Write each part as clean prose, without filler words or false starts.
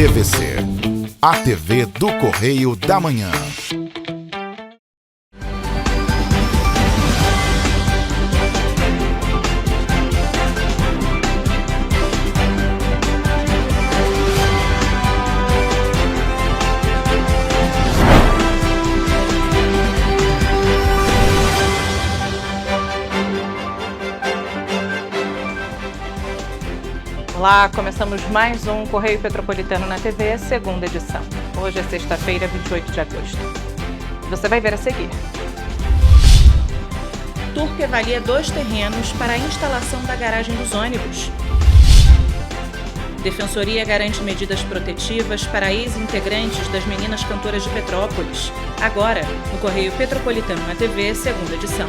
TVC, a TV do Correio da Manhã. Olá, começamos mais um Correio Petropolitano na TV, segunda edição. Hoje é sexta-feira, 28 de agosto. Você vai ver a seguir. Turp avalia 2 terrenos para a instalação da garagem dos ônibus. Defensoria garante medidas protetivas para ex-integrantes das Meninas Cantoras de Petrópolis. Agora, no Correio Petropolitano na TV, segunda edição.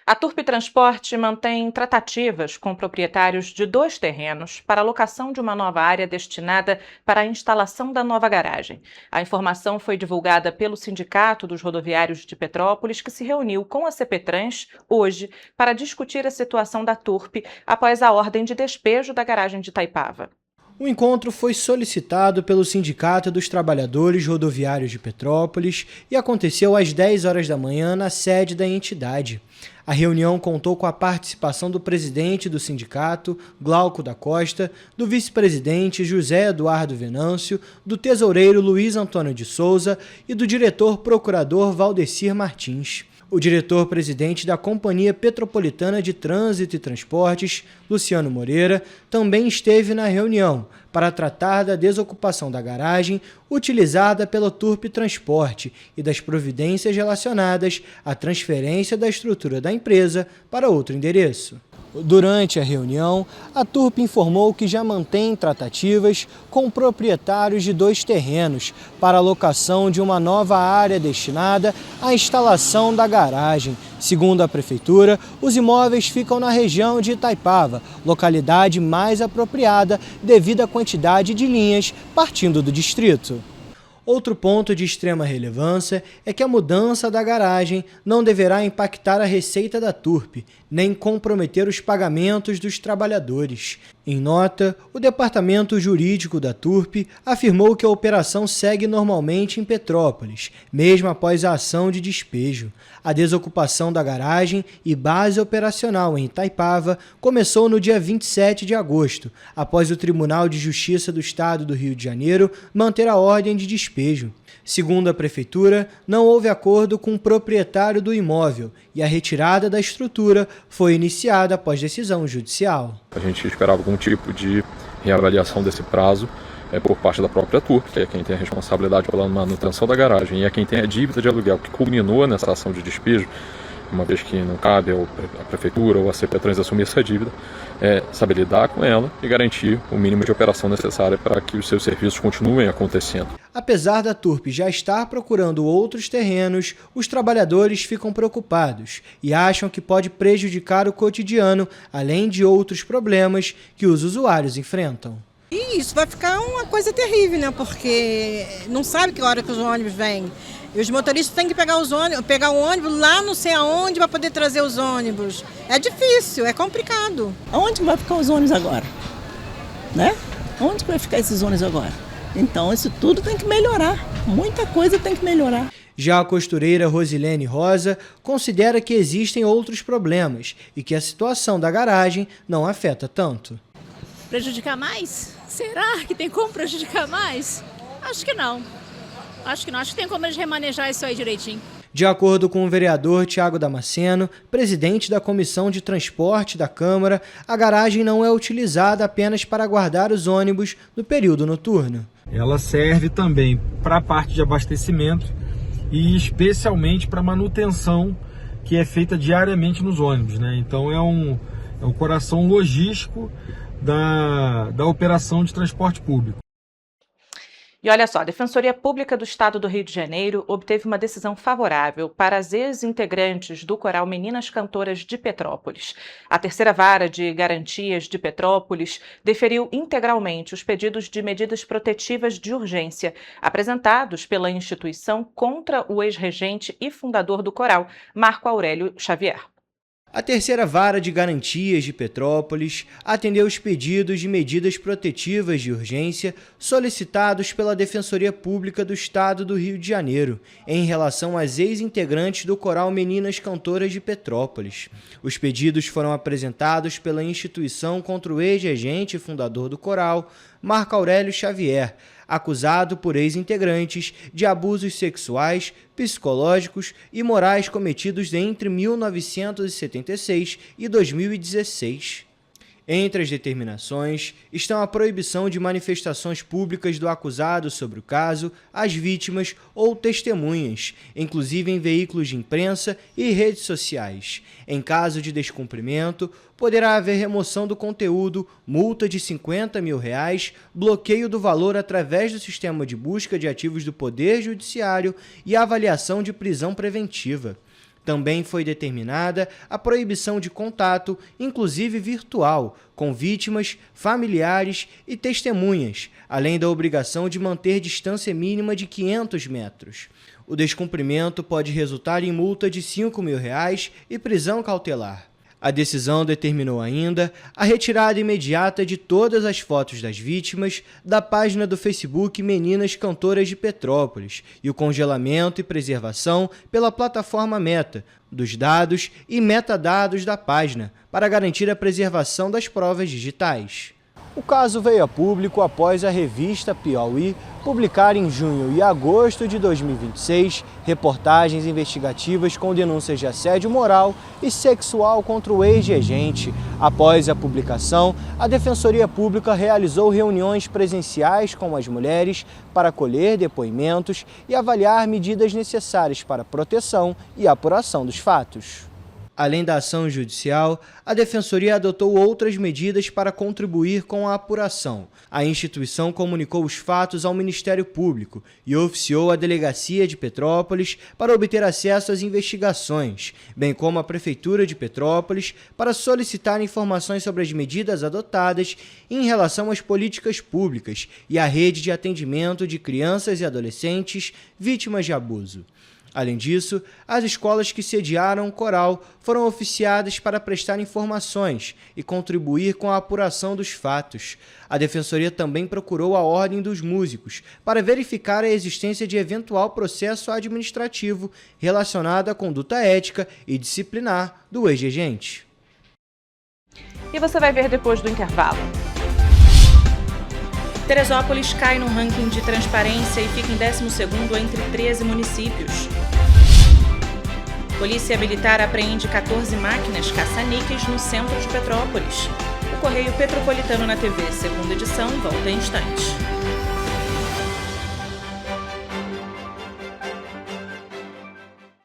A Turp Transporte mantém tratativas com proprietários de 2 terrenos para a locação de uma nova área destinada para a instalação da nova garagem. A informação foi divulgada pelo Sindicato dos Rodoviários de Petrópolis, que se reuniu com a CPTrans hoje para discutir a situação da Turp após a ordem de despejo da garagem de Itaipava. O encontro foi solicitado pelo Sindicato dos Trabalhadores Rodoviários de Petrópolis e aconteceu às 10 horas da manhã na sede da entidade. A reunião contou com a participação do presidente do sindicato, Glauco da Costa, do vice-presidente José Eduardo Venâncio, do tesoureiro Luiz Antônio de Souza e do diretor-procurador Valdecir Martins. O diretor-presidente da Companhia Petropolitana de Trânsito e Transportes, Luciano Moreira, também esteve na reunião para tratar da desocupação da garagem utilizada pela Turp Transporte e das providências relacionadas à transferência da estrutura da empresa para outro endereço. Durante a reunião, a Turp informou que já mantém tratativas com proprietários de 2 terrenos para a locação de uma nova área destinada à instalação da garagem. Segundo a Prefeitura, os imóveis ficam na região de Itaipava, localidade mais apropriada devido à quantidade de linhas partindo do distrito. Outro ponto de extrema relevância é que a mudança da garagem não deverá impactar a receita da Turp, nem comprometer os pagamentos dos trabalhadores. Em nota, o departamento jurídico da Turp afirmou que a operação segue normalmente em Petrópolis, mesmo após a ação de despejo. A desocupação da garagem e base operacional em Itaipava começou no dia 27 de agosto, após o Tribunal de Justiça do Estado do Rio de Janeiro manter a ordem de despejo. Segundo a Prefeitura, não houve acordo com o proprietário do imóvel e a retirada da estrutura foi iniciada após decisão judicial. A gente esperava algum tipo de reavaliação desse prazo por parte da própria Turp, que é quem tem a responsabilidade pela manutenção da garagem e é quem tem a dívida de aluguel que culminou nessa ação de despejo, uma vez que não cabe a Prefeitura ou a CPTrans assumir essa dívida, saber lidar com ela e garantir o mínimo de operação necessária para que os seus serviços continuem acontecendo. Apesar da Turp já estar procurando outros terrenos, os trabalhadores ficam preocupados e acham que pode prejudicar o cotidiano, além de outros problemas que os usuários enfrentam. E isso vai ficar uma coisa terrível, né? Porque não sabe que hora que os ônibus vêm. E os motoristas têm que pegar o ônibus lá não sei aonde para poder trazer os ônibus. É difícil, é complicado. Onde vai ficar os ônibus agora? Né? Onde vai ficar esses ônibus agora? Então isso tudo tem que melhorar. Muita coisa tem que melhorar. Já a costureira Rosilene Rosa considera que existem outros problemas e que a situação da garagem não afeta tanto. Prejudicar mais? Será que tem como prejudicar mais? Acho que não. Acho que tem como eles remanejar isso aí direitinho. De acordo com o vereador Tiago Damasceno, presidente da Comissão de Transporte da Câmara, a garagem não é utilizada apenas para guardar os ônibus no período noturno. Ela serve também para a parte de abastecimento e especialmente para manutenção que é feita diariamente nos ônibus, né? Então é um coração logístico da operação de transporte público. E olha só, a Defensoria Pública do Estado do Rio de Janeiro obteve uma decisão favorável para as ex-integrantes do coral Meninas Cantoras de Petrópolis. A terceira vara de garantias de Petrópolis deferiu integralmente os pedidos de medidas protetivas de urgência apresentados pela instituição contra o ex-regente e fundador do coral, Marco Aurélio Xavier. A terceira vara de garantias de Petrópolis atendeu os pedidos de medidas protetivas de urgência solicitados pela Defensoria Pública do Estado do Rio de Janeiro em relação às ex-integrantes do coral Meninas Cantoras de Petrópolis. Os pedidos foram apresentados pela instituição contra o ex-regente e fundador do coral, Marco Aurélio Xavier, acusado por ex-integrantes de abusos sexuais, psicológicos e morais cometidos entre 1976 e 2016. Entre as determinações estão a proibição de manifestações públicas do acusado sobre o caso, as vítimas ou testemunhas, inclusive em veículos de imprensa e redes sociais. Em caso de descumprimento, poderá haver remoção do conteúdo, multa de R$50 mil, bloqueio do valor através do sistema de busca de ativos do Poder Judiciário e avaliação de prisão preventiva. Também foi determinada a proibição de contato, inclusive virtual, com vítimas, familiares e testemunhas, além da obrigação de manter distância mínima de 500 metros. O descumprimento pode resultar em multa de R$5 mil e prisão cautelar. A decisão determinou ainda a retirada imediata de todas as fotos das vítimas da página do Facebook Meninas Cantoras de Petrópolis e o congelamento e preservação pela plataforma Meta dos dados e metadados da página para garantir a preservação das provas digitais. O caso veio a público após a revista Piauí publicar em junho e agosto de 2026 reportagens investigativas com denúncias de assédio moral e sexual contra o ex-regente. Após a publicação, a Defensoria Pública realizou reuniões presenciais com as mulheres para colher depoimentos e avaliar medidas necessárias para a proteção e apuração dos fatos. Além da ação judicial, a Defensoria adotou outras medidas para contribuir com a apuração. A instituição comunicou os fatos ao Ministério Público e oficiou a Delegacia de Petrópolis para obter acesso às investigações, bem como a Prefeitura de Petrópolis para solicitar informações sobre as medidas adotadas em relação às políticas públicas e à rede de atendimento de crianças e adolescentes vítimas de abuso. Além disso, as escolas que sediaram o coral foram oficiadas para prestar informações e contribuir com a apuração dos fatos. A Defensoria também procurou a Ordem dos Músicos para verificar a existência de eventual processo administrativo relacionado à conduta ética e disciplinar do ex-regente. E você vai ver depois do intervalo. Teresópolis cai no ranking de transparência e fica em 12º entre 13 municípios. Polícia Militar apreende 14 máquinas caça-níqueis no centro de Petrópolis. O Correio Petropolitano na TV, segunda edição, volta em instantes.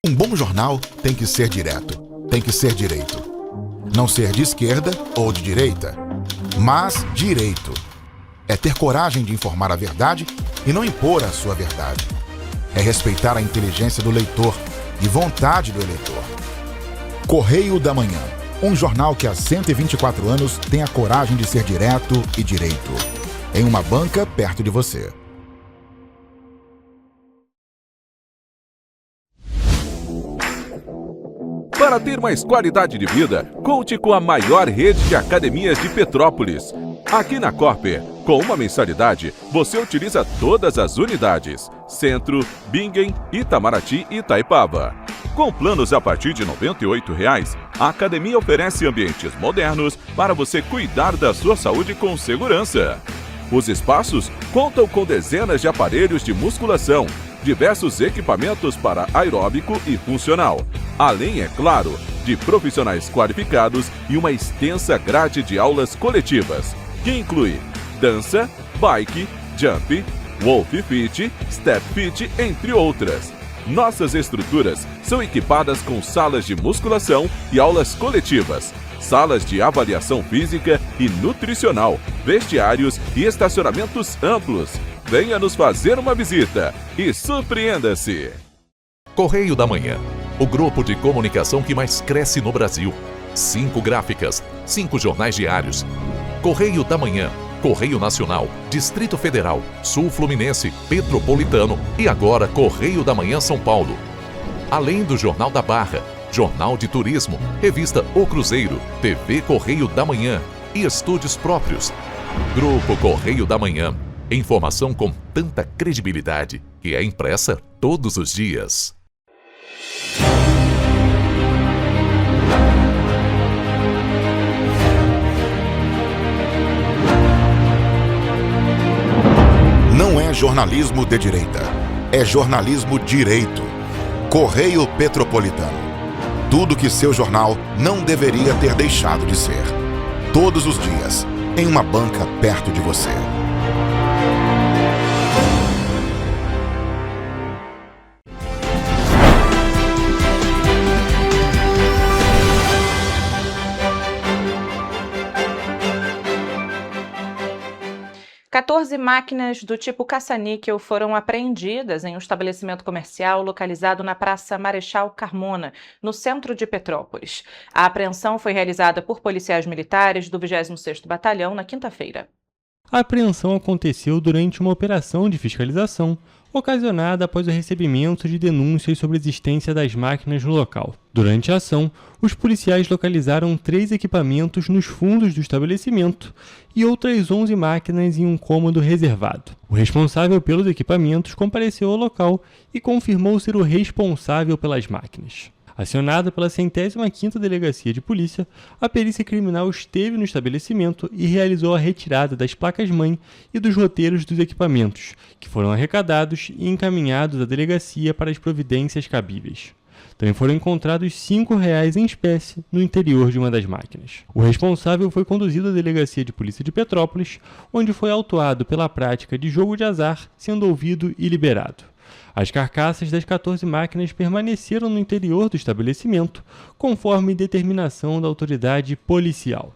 Um bom jornal tem que ser direto, tem que ser direito. Não ser de esquerda ou de direita, mas direito. É ter coragem de informar a verdade e não impor a sua verdade. É respeitar a inteligência do leitor e vontade do eleitor. Correio da Manhã, um jornal que há 124 anos tem a coragem de ser direto e direito. Em uma banca perto de você. Para ter mais qualidade de vida, conte com a maior rede de academias de Petrópolis. Aqui na Corper, com uma mensalidade, você utiliza todas as unidades: Centro, Bingen, Itamaraty e Itaipava. Com planos a partir de R$ 98,00, a academia oferece ambientes modernos para você cuidar da sua saúde com segurança. Os espaços contam com dezenas de aparelhos de musculação, diversos equipamentos para aeróbico e funcional, além, é claro, de profissionais qualificados e uma extensa grade de aulas coletivas, que inclui dança, bike, jump, wolf fit, step fit, entre outras. Nossas estruturas são equipadas com salas de musculação e aulas coletivas, salas de avaliação física e nutricional, vestiários e estacionamentos amplos. Venha nos fazer uma visita e surpreenda-se! Correio da Manhã, o grupo de comunicação que mais cresce no Brasil. 5 gráficas, 5 jornais diários. Correio da Manhã, Correio Nacional, Distrito Federal, Sul Fluminense, Petropolitano e agora Correio da Manhã São Paulo. Além do Jornal da Barra, Jornal de Turismo, Revista O Cruzeiro, TV Correio da Manhã e estúdios próprios. Grupo Correio da Manhã. Informação com tanta credibilidade que é impressa todos os dias. Não é jornalismo de direita, é jornalismo direito. Correio Petropolitano. Tudo que seu jornal não deveria ter deixado de ser. Todos os dias, em uma banca perto de você. Quatorze máquinas do tipo caça-níquel foram apreendidas em um estabelecimento comercial localizado na Praça Marechal Carmona, no centro de Petrópolis. A apreensão foi realizada por policiais militares do 26º Batalhão na quinta-feira. A apreensão aconteceu durante uma operação de fiscalização, ocasionada após o recebimento de denúncias sobre a existência das máquinas no local. Durante a ação, os policiais localizaram 3 equipamentos nos fundos do estabelecimento e outras 11 máquinas em um cômodo reservado. O responsável pelos equipamentos compareceu ao local e confirmou ser o responsável pelas máquinas. Acionada pela 105ª Delegacia de Polícia, a perícia criminal esteve no estabelecimento e realizou a retirada das placas-mãe e dos roteiros dos equipamentos, que foram arrecadados e encaminhados à delegacia para as providências cabíveis. Também foram encontrados R$5 em espécie no interior de uma das máquinas. O responsável foi conduzido à Delegacia de Polícia de Petrópolis, onde foi autuado pela prática de jogo de azar, sendo ouvido e liberado. As carcaças das 14 máquinas permaneceram no interior do estabelecimento, conforme determinação da autoridade policial.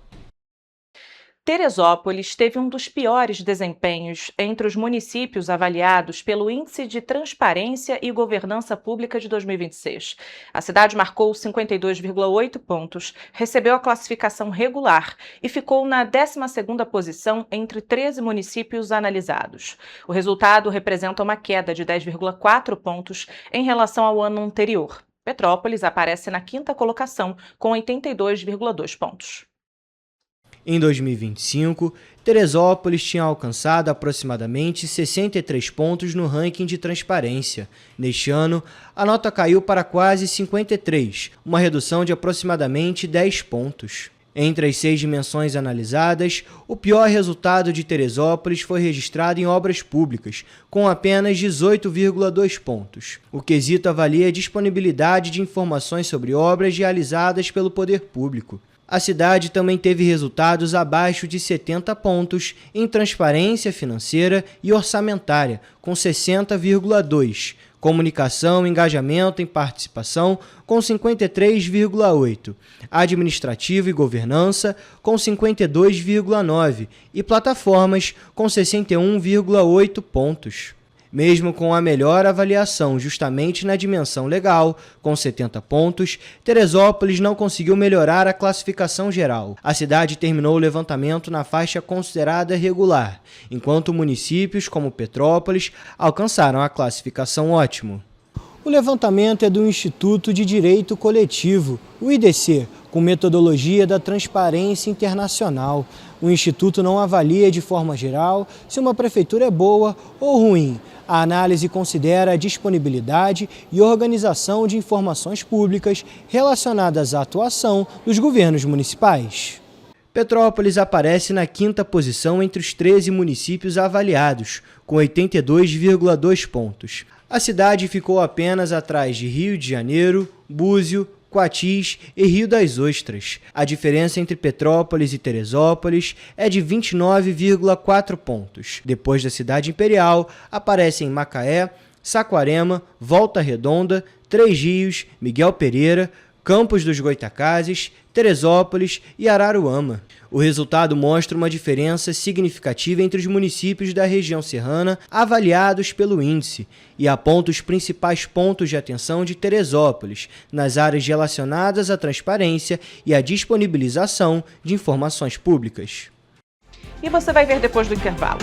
Teresópolis teve um dos piores desempenhos entre os municípios avaliados pelo Índice de Transparência e Governança Pública de 2026. A cidade marcou 52,8 pontos, recebeu a classificação regular e ficou na 12ª posição entre 13 municípios analisados. O resultado representa uma queda de 10,4 pontos em relação ao ano anterior. Petrópolis aparece na 5ª colocação, com 82,2 pontos. Em 2025, Teresópolis tinha alcançado aproximadamente 63 pontos no ranking de transparência. Neste ano, a nota caiu para quase 53, uma redução de aproximadamente 10 pontos. Entre as 6 dimensões analisadas, o pior resultado de Teresópolis foi registrado em obras públicas, com apenas 18,2 pontos. O quesito avalia a disponibilidade de informações sobre obras realizadas pelo poder público. A cidade também teve resultados abaixo de 70 pontos em transparência financeira e orçamentária, com 60,2, comunicação, engajamento e participação, com 53,8, administrativo e governança, com 52,9 e plataformas, com 61,8 pontos. Mesmo com a melhor avaliação justamente na dimensão legal, com 70 pontos, Teresópolis não conseguiu melhorar a classificação geral. A cidade terminou o levantamento na faixa considerada regular, enquanto municípios como Petrópolis alcançaram a classificação ótimo. O levantamento é do Instituto de Direito Coletivo, o IDC, com metodologia da Transparência Internacional. O Instituto não avalia de forma geral se uma prefeitura é boa ou ruim. A análise considera a disponibilidade e organização de informações públicas relacionadas à atuação dos governos municipais. Petrópolis aparece na 5ª posição entre os 13 municípios avaliados, com 82,2 pontos. A cidade ficou apenas atrás de Rio de Janeiro, Búzio, Quatis e Rio das Ostras. A diferença entre Petrópolis e Teresópolis é de 29,4 pontos. Depois da cidade imperial, aparecem Macaé, Saquarema, Volta Redonda, Três Rios, Miguel Pereira, Campos dos Goitacazes, Teresópolis e Araruama. O resultado mostra uma diferença significativa entre os municípios da região serrana avaliados pelo índice e aponta os principais pontos de atenção de Teresópolis nas áreas relacionadas à transparência e à disponibilização de informações públicas. E você vai ver depois do intervalo.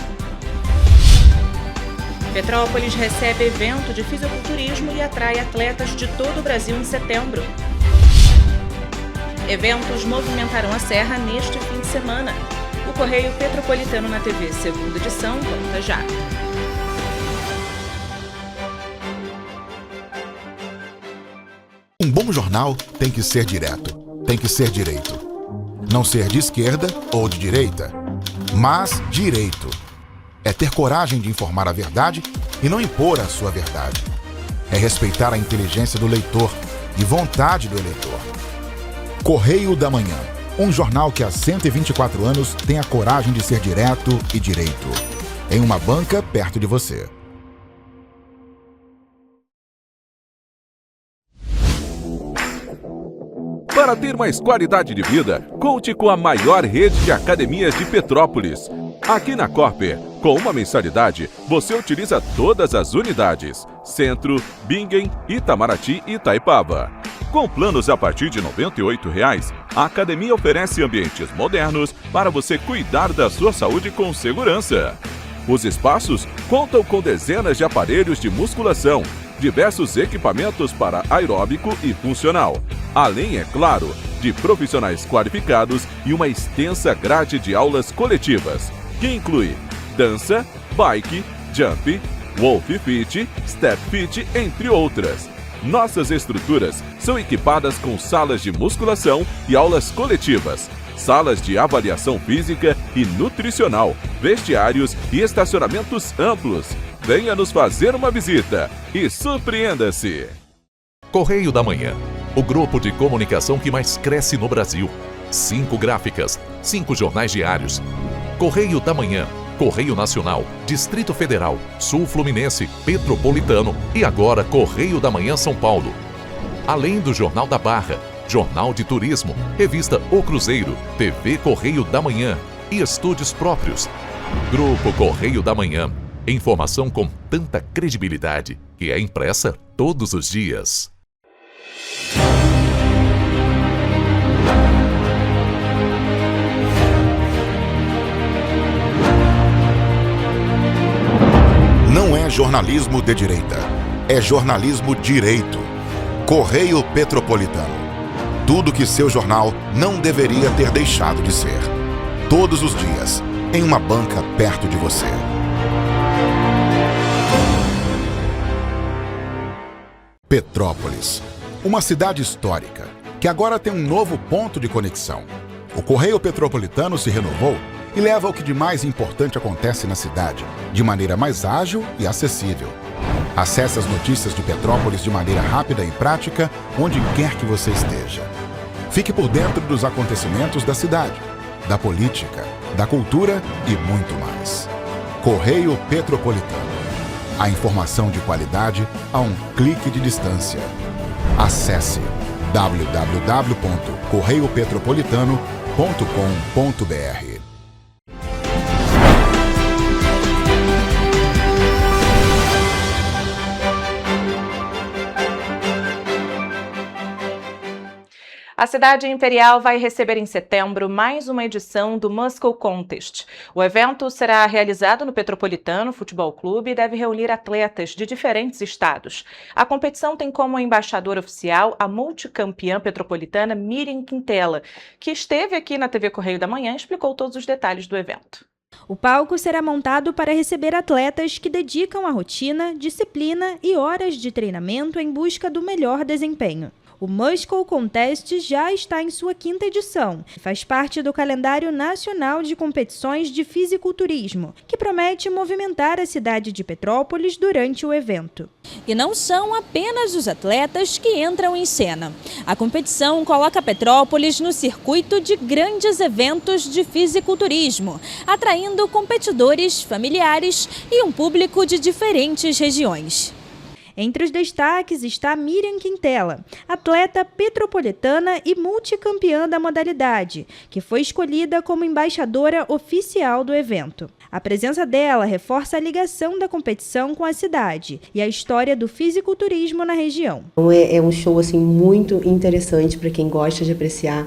Petrópolis recebe evento de fisiculturismo e atrai atletas de todo o Brasil em setembro. Eventos movimentarão a Serra neste fim de semana. O Correio Petropolitano na TV, segunda edição, conta já. Um bom jornal tem que ser direto, tem que ser direito. Não ser de esquerda ou de direita, mas direito. É ter coragem de informar a verdade e não impor a sua verdade. É respeitar a inteligência do leitor e vontade do eleitor. Correio da Manhã, um jornal que há 124 anos tem a coragem de ser direto e direito. Em uma banca perto de você. Para ter mais qualidade de vida, conte com a maior rede de academias de Petrópolis. Aqui na Corper, com uma mensalidade, você utiliza todas as unidades: Centro, Bingen, Itamaraty e Itaipava. Com planos a partir de R$ 98,00, a academia oferece ambientes modernos para você cuidar da sua saúde com segurança. Os espaços contam com dezenas de aparelhos de musculação, diversos equipamentos para aeróbico e funcional, além, é claro, de profissionais qualificados e uma extensa grade de aulas coletivas, que inclui dança, bike, jump, wolf fit, step fit, entre outras. Nossas estruturas são equipadas com salas de musculação e aulas coletivas, salas de avaliação física e nutricional, vestiários e estacionamentos amplos. Venha nos fazer uma visita e surpreenda-se! Correio da Manhã, o grupo de comunicação que mais cresce no Brasil. 5 gráficas, 5 jornais diários. Correio da Manhã, Correio Nacional, Distrito Federal, Sul Fluminense, Petropolitano e agora Correio da Manhã São Paulo. Além do Jornal da Barra, Jornal de Turismo, Revista O Cruzeiro, TV Correio da Manhã e estúdios próprios. Grupo Correio da Manhã. Informação com tanta credibilidade que é impressa todos os dias. Não é jornalismo de direita, é jornalismo direito. Correio Petropolitano. Tudo que seu jornal não deveria ter deixado de ser. Todos os dias, em uma banca perto de você. Petrópolis, uma cidade histórica, que agora tem um novo ponto de conexão. O Correio Petropolitano se renovou e leva o que de mais importante acontece na cidade, de maneira mais ágil e acessível. Acesse as notícias de Petrópolis de maneira rápida e prática, onde quer que você esteja. Fique por dentro dos acontecimentos da cidade, da política, da cultura e muito mais. Correio Petropolitano. A informação de qualidade a um clique de distância. Acesse www.correiopetropolitano.com.br. A cidade imperial vai receber em setembro mais uma edição do Muscle Contest. O evento será realizado no Petropolitano Futebol Clube e deve reunir atletas de diferentes estados. A competição tem como embaixadora oficial a multicampeã petropolitana Miriam Quintela, que esteve aqui na TV Correio da Manhã e explicou todos os detalhes do evento. O palco será montado para receber atletas que dedicam a rotina, disciplina e horas de treinamento em busca do melhor desempenho. O Muscle Contest já está em sua 5ª edição e faz parte do calendário nacional de competições de fisiculturismo, que promete movimentar a cidade de Petrópolis durante o evento. E não são apenas os atletas que entram em cena. A competição coloca Petrópolis no circuito de grandes eventos de fisiculturismo, atraindo competidores, familiares e um público de diferentes regiões. Entre os destaques está Miriam Quintela, atleta petropolitana e multicampeã da modalidade, que foi escolhida como embaixadora oficial do evento. A presença dela reforça a ligação da competição com a cidade e a história do fisiculturismo na região. É um show assim, muito interessante para quem gosta de apreciar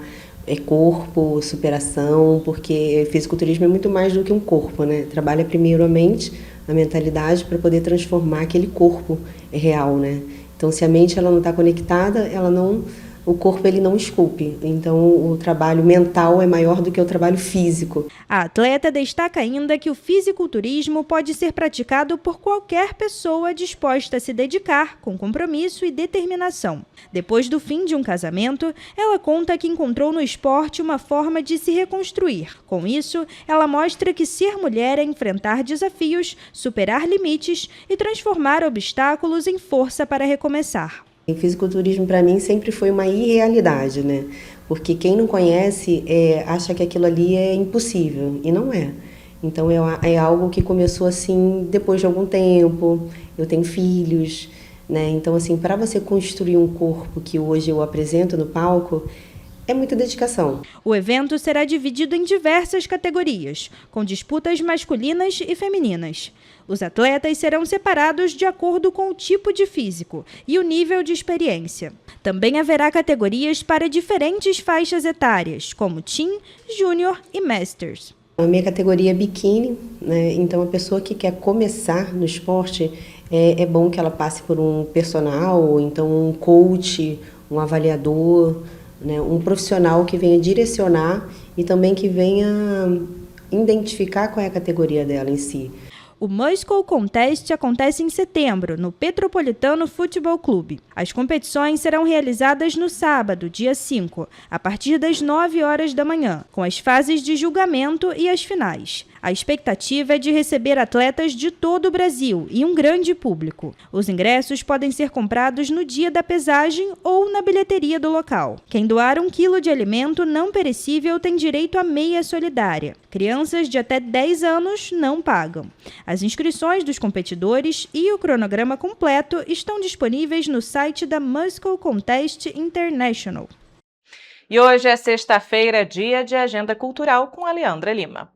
corpo, superação, porque fisiculturismo é muito mais do que um corpo, né? Trabalha primeiro a mente, a mentalidade para poder transformar aquele corpo real, né? Então, se a mente ela não está conectada, ela não o corpo ele não esculpe. Então o trabalho mental é maior do que o trabalho físico. A atleta destaca ainda que o fisiculturismo pode ser praticado por qualquer pessoa disposta a se dedicar com compromisso e determinação. Depois do fim de um casamento, ela conta que encontrou no esporte uma forma de se reconstruir. Com isso, ela mostra que ser mulher é enfrentar desafios, superar limites e transformar obstáculos em força para recomeçar. O fisiculturismo para mim sempre foi uma irrealidade, né? Porque quem não conhece acha que aquilo ali é impossível, e não é. Então é algo que começou assim depois de algum tempo. Eu tenho filhos, né? Então assim, para você construir um corpo que hoje eu apresento no palco, é muita dedicação. O evento será dividido em diversas categorias, com disputas masculinas e femininas. Os atletas serão separados de acordo com o tipo de físico e o nível de experiência. Também haverá categorias para diferentes faixas etárias, como Teen, Júnior e Masters. A minha categoria é biquíni, né? Então a pessoa que quer começar no esporte, é bom que ela passe por um personal, ou então um coach, um avaliador, né? Um profissional que venha direcionar e também que venha identificar qual é a categoria dela em si. O Muscle Contest acontece em setembro, no Petropolitano Futebol Clube. As competições serão realizadas no sábado, dia 5, a partir das 9 horas da manhã, com as fases de julgamento e as finais. A expectativa é de receber atletas de todo o Brasil e um grande público. Os ingressos podem ser comprados no dia da pesagem ou na bilheteria do local. Quem doar 1 quilo de alimento não perecível tem direito a meia solidária. Crianças de até 10 anos não pagam. As inscrições dos competidores e o cronograma completo estão disponíveis no site da Muscle Contest International. E hoje é sexta-feira, dia de Agenda Cultural com a Leandra Lima.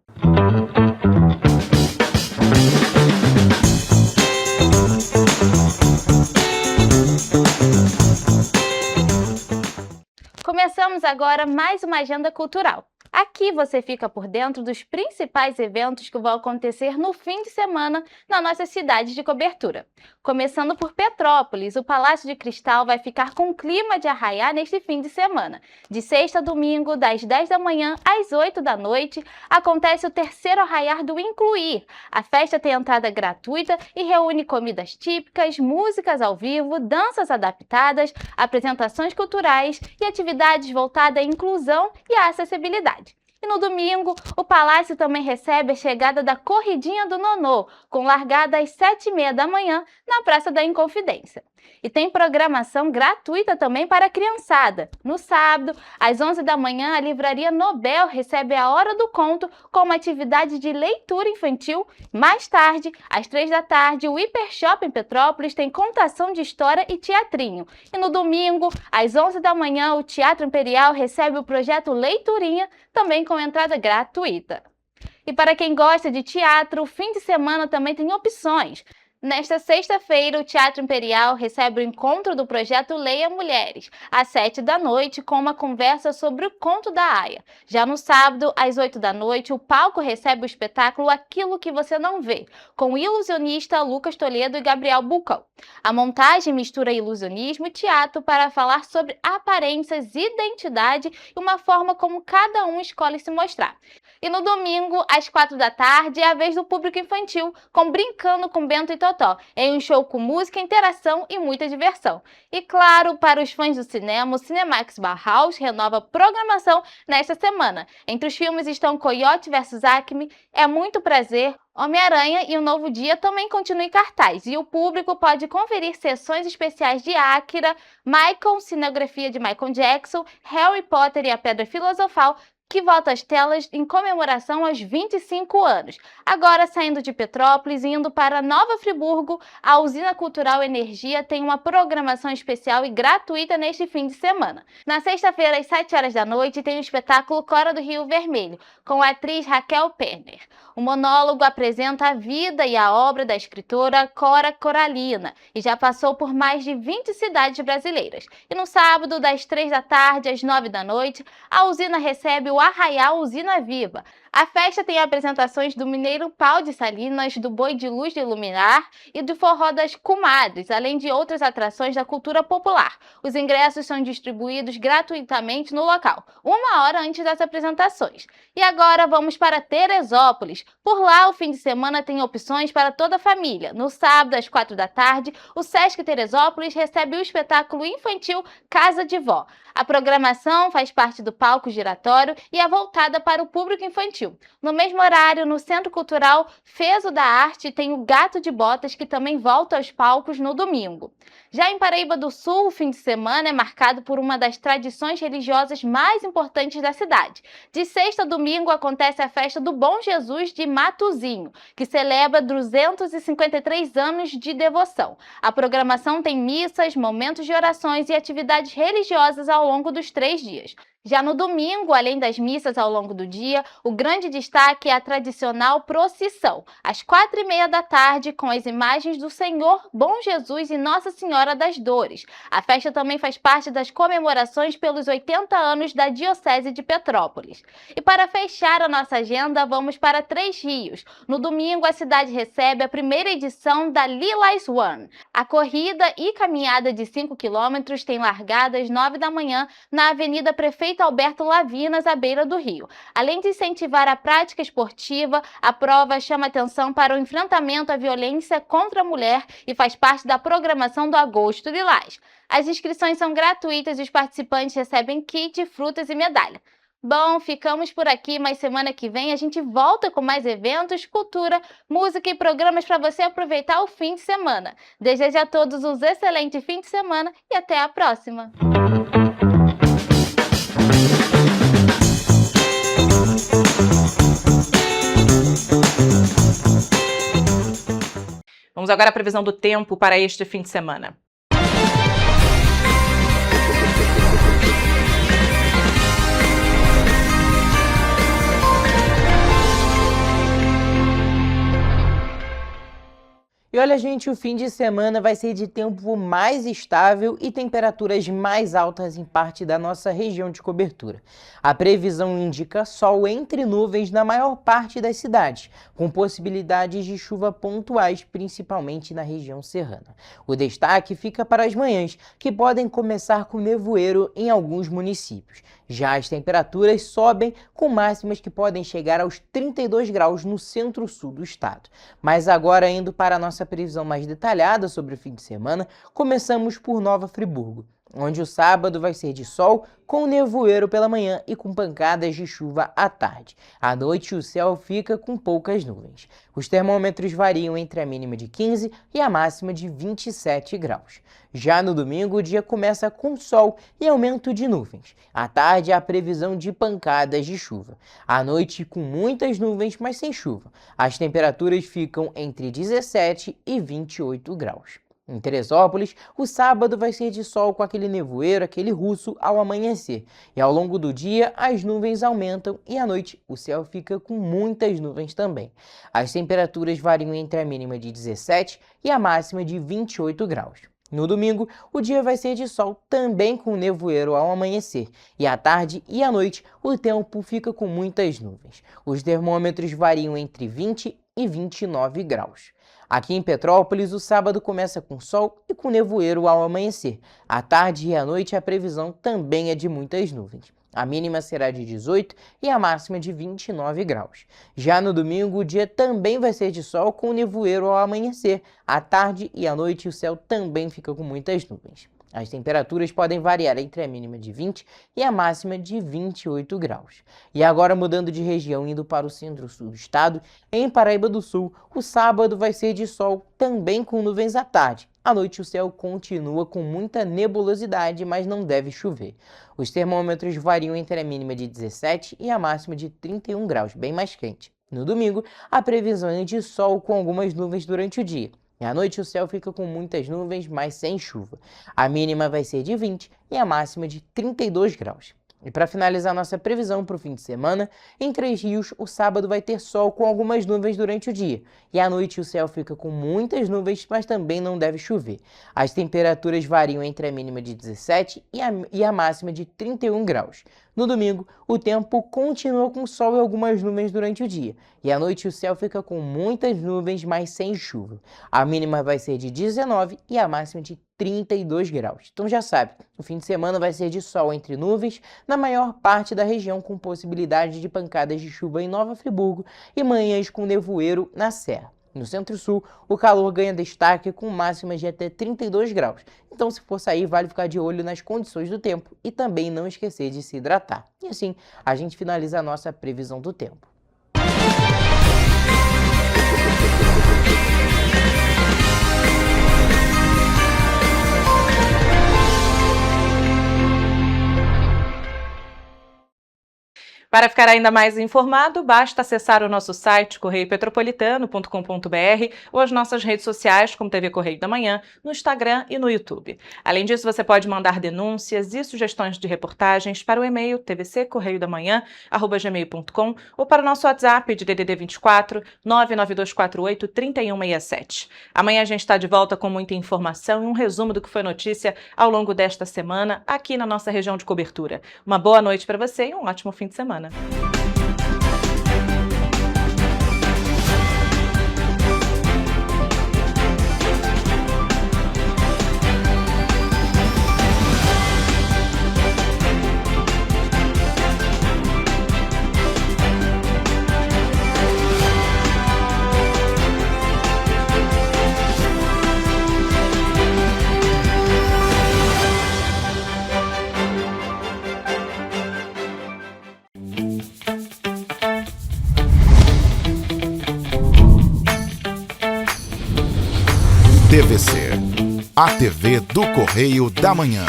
Começamos agora mais uma Agenda Cultural. Aqui você fica por dentro dos principais eventos que vão acontecer no fim de semana na nossa cidade de cobertura. Começando por Petrópolis, o Palácio de Cristal vai ficar com clima de arraiá neste fim de semana. De sexta a domingo, das 10 da manhã às 8 da noite, acontece o terceiro arraiar do Incluir. A festa tem entrada gratuita e reúne comidas típicas, músicas ao vivo, danças adaptadas, apresentações culturais e atividades voltadas à inclusão e à acessibilidade. E no domingo, o Palácio também recebe a chegada da Corridinha do Nonô, com largada às 7h30 da manhã na Praça da Inconfidência. E tem programação gratuita também para a criançada. No sábado, às 11 da manhã, a Livraria Nobel recebe a Hora do Conto com uma atividade de leitura infantil. Mais tarde, às 3 da tarde, o Hiper Shopping Petrópolis tem contação de história e teatrinho. E no domingo, às 11 da manhã, o Teatro Imperial recebe o projeto Leiturinha, também com entrada gratuita. E para quem gosta de teatro, o fim de semana também tem opções. Nesta sexta-feira, o Teatro Imperial recebe o encontro do projeto Leia Mulheres, às 7 da noite, com uma conversa sobre o Conto da Aia. Já no sábado, às 8 da noite, o palco recebe o espetáculo Aquilo que Você Não Vê, com o ilusionista Lucas Toledo e Gabriel Bucão. A montagem mistura ilusionismo e teatro para falar sobre aparências, identidade e uma forma como cada um escolhe se mostrar. E no domingo, às 4 da tarde, é a vez do público infantil, com Brincando com Bento e Totó, em um show com música, interação e muita diversão. E claro, para os fãs do cinema, o Cinemax Bauhaus renova programação nesta semana. Entre os filmes estão Coyote vs Acme, É Muito Prazer, Homem-Aranha e O Novo Dia também continua em cartaz. E o público pode conferir sessões especiais de Akira, Michael, Cinegrafia de Michael Jackson, Harry Potter e a Pedra Filosofal, que volta às telas em comemoração aos 25 anos. Agora, saindo de Petrópolis e indo para Nova Friburgo, a Usina Cultural Energia tem uma programação especial e gratuita neste fim de semana. Na sexta-feira, às 7 horas da noite, tem o espetáculo Cora do Rio Vermelho, com a atriz Raquel Perner. O monólogo apresenta a vida e a obra da escritora Cora Coralina e já passou por mais de 20 cidades brasileiras. E no sábado, das 3 da tarde às 9 da noite, a usina recebe o Arraial Usina Viva. A festa tem apresentações do Mineiro Pau de Salinas, do Boi de Luz de Luminar e do Forró das Comadres, além de outras atrações da cultura popular. Os ingressos são distribuídos gratuitamente no local, 1 hora antes das apresentações. E agora vamos para Teresópolis. Por lá, o fim de semana tem opções para toda a família. No sábado, às 4 da tarde, o Sesc Teresópolis recebe o espetáculo infantil Casa de Vó. A programação faz parte do palco giratório e é voltada para o público infantil. No mesmo horário, no Centro Cultural Fezo da Arte, tem o Gato de Botas, que também volta aos palcos no domingo. Já em Paraíba do Sul, o fim de semana é marcado por uma das tradições religiosas mais importantes da cidade. De sexta a domingo acontece a festa do Bom Jesus de Matuzinho, que celebra 253 anos de devoção. A programação tem missas, momentos de orações e atividades religiosas ao longo dos 3 dias. Já no domingo, além das missas ao longo do dia, o grande destaque é a tradicional procissão, às 4h30 da tarde, com as imagens do Senhor Bom Jesus e Nossa Senhora das Dores. A festa também faz parte das comemorações pelos 80 anos da Diocese de Petrópolis. E para fechar a nossa agenda, vamos para Três Rios. No domingo, a cidade recebe a primeira edição da Lilás One. A corrida e caminhada de 5 km tem largada às 9 da manhã na Avenida Prefeito Alberto Lavinas, à beira do rio. Além de incentivar a prática esportiva, a prova chama atenção para o enfrentamento à violência contra a mulher e faz parte da programação do Agosto Lilás. As inscrições são gratuitas e os participantes recebem kit, frutas e medalha. Bom, ficamos por aqui, mas semana que vem a gente volta com mais eventos, cultura, música e programas para você aproveitar o fim de semana. Desejo a todos um excelente fim de semana e até a próxima! Vamos agora à previsão do tempo para este fim de semana. E olha, gente, o fim de semana vai ser de tempo mais estável e temperaturas mais altas em parte da nossa região de cobertura. A previsão indica sol entre nuvens na maior parte das cidades, com possibilidades de chuva pontuais, principalmente na região serrana. O destaque fica para as manhãs, que podem começar com nevoeiro em alguns municípios. Já as temperaturas sobem, com máximas que podem chegar aos 32 graus no centro-sul do estado. Mas agora, indo para a nossa previsão mais detalhada sobre o fim de semana, começamos por Nova Friburgo, onde o sábado vai ser de sol, com nevoeiro pela manhã e com pancadas de chuva à tarde. À noite, o céu fica com poucas nuvens. Os termômetros variam entre a mínima de 15 e a máxima de 27 graus. Já no domingo, o dia começa com sol e aumento de nuvens. À tarde, há previsão de pancadas de chuva. À noite, com muitas nuvens, mas sem chuva. As temperaturas ficam entre 17 e 28 graus. Em Teresópolis, o sábado vai ser de sol com aquele nevoeiro, aquele russo ao amanhecer. E ao longo do dia, as nuvens aumentam e à noite o céu fica com muitas nuvens também. As temperaturas variam entre a mínima de 17 e a máxima de 28 graus. No domingo, o dia vai ser de sol também com nevoeiro ao amanhecer. E à tarde e à noite, o tempo fica com muitas nuvens. Os termômetros variam entre 20 e 29 graus. Aqui em Petrópolis, o sábado começa com sol e com nevoeiro ao amanhecer. À tarde e à noite, a previsão também é de muitas nuvens. A mínima será de 18 e a máxima de 29 graus. Já no domingo, o dia também vai ser de sol com nevoeiro ao amanhecer. À tarde e à noite, o céu também fica com muitas nuvens. As temperaturas podem variar entre a mínima de 20 e a máxima de 28 graus. E agora, mudando de região, indo para o centro-sul do estado, em Paraíba do Sul, o sábado vai ser de sol, também com nuvens à tarde. À noite, o céu continua com muita nebulosidade, mas não deve chover. Os termômetros variam entre a mínima de 17 e a máxima de 31 graus, bem mais quente. No domingo, a previsão é de sol com algumas nuvens durante o dia. E à noite o céu fica com muitas nuvens, mas sem chuva. A mínima vai ser de 20 e a máxima de 32 graus. E para finalizar nossa previsão para o fim de semana, em Três Rios, o sábado vai ter sol com algumas nuvens durante o dia. E à noite o céu fica com muitas nuvens, mas também não deve chover. As temperaturas variam entre a mínima de 17 e a máxima de 31 graus. No domingo, o tempo continua com sol e algumas nuvens durante o dia. E à noite o céu fica com muitas nuvens, mas sem chuva. A mínima vai ser de 19 e a máxima de 32 graus. Então já sabe, o fim de semana vai ser de sol entre nuvens na maior parte da região, com possibilidade de pancadas de chuva em Nova Friburgo e manhãs com nevoeiro na Serra. No Centro-Sul, o calor ganha destaque com máximas de até 32 graus. Então, se for sair, vale ficar de olho nas condições do tempo e também não esquecer de se hidratar. E assim, a gente finaliza a nossa previsão do tempo. Para ficar ainda mais informado, basta acessar o nosso site correiopetropolitano.com.br ou as nossas redes sociais, como TV Correio da Manhã, no Instagram e no YouTube. Além disso, você pode mandar denúncias e sugestões de reportagens para o e-mail tvccorreiodamanhã@gmail.com ou para o nosso WhatsApp de DDD 24 99248 3167. Amanhã a gente está de volta com muita informação e um resumo do que foi notícia ao longo desta semana aqui na nossa região de cobertura. Uma boa noite para você e um ótimo fim de semana. TVC, a TV do Correio da Manhã.